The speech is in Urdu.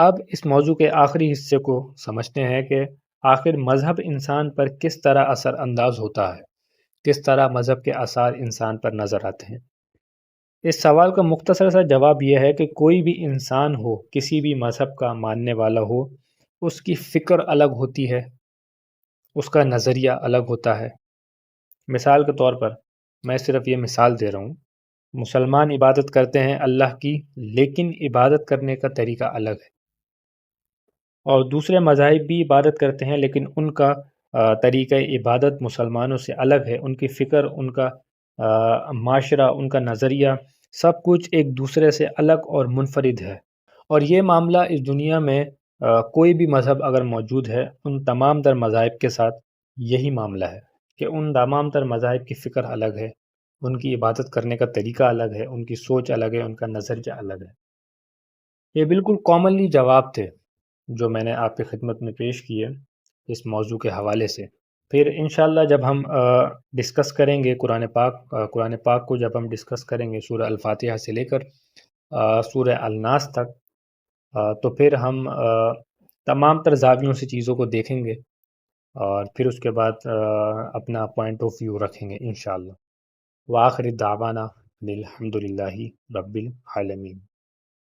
اب اس موضوع کے آخری حصے کو سمجھتے ہیں کہ آخر مذہب انسان پر کس طرح اثر انداز ہوتا ہے، کس طرح مذہب کے آثار انسان پر نظر آتے ہیں۔ اس سوال کا مختصر سا جواب یہ ہے کہ کوئی بھی انسان ہو، کسی بھی مذہب کا ماننے والا ہو، اس کی فکر الگ ہوتی ہے، اس کا نظریہ الگ ہوتا ہے۔ مثال کے طور پر میں صرف یہ مثال دے رہا ہوں، مسلمان عبادت کرتے ہیں اللہ کی، لیکن عبادت کرنے کا طریقہ الگ ہے، اور دوسرے مذاہب بھی عبادت کرتے ہیں لیکن ان کا طریقہ عبادت مسلمانوں سے الگ ہے، ان کی فکر، ان کا معاشرہ، ان کا نظریہ، سب کچھ ایک دوسرے سے الگ اور منفرد ہے۔ اور یہ معاملہ اس دنیا میں کوئی بھی مذہب اگر موجود ہے، ان تمام تر مذاہب کے ساتھ یہی معاملہ ہے کہ ان تمام تر مذاہب کی فکر الگ ہے، ان کی عبادت کرنے کا طریقہ الگ ہے، ان کی سوچ الگ ہے، ان کا نظریہ الگ ہے۔ یہ بالکل کامنلی جواب تھے جو میں نے آپ کی خدمت میں پیش کیے اس موضوع کے حوالے سے۔ پھر انشاءاللہ جب ہم ڈسکس کریں گے قرآن پاک کو جب ہم ڈسکس کریں گے سورہ الفاتحہ سے لے کر سورہ الناس تک، تو پھر ہم تمام تر زاویوں سے چیزوں کو دیکھیں گے اور پھر اس کے بعد اپنا پوائنٹ آف ویو رکھیں گے انشاءاللہ۔ وآخر دعوانا الحمد للہ رب العالمین۔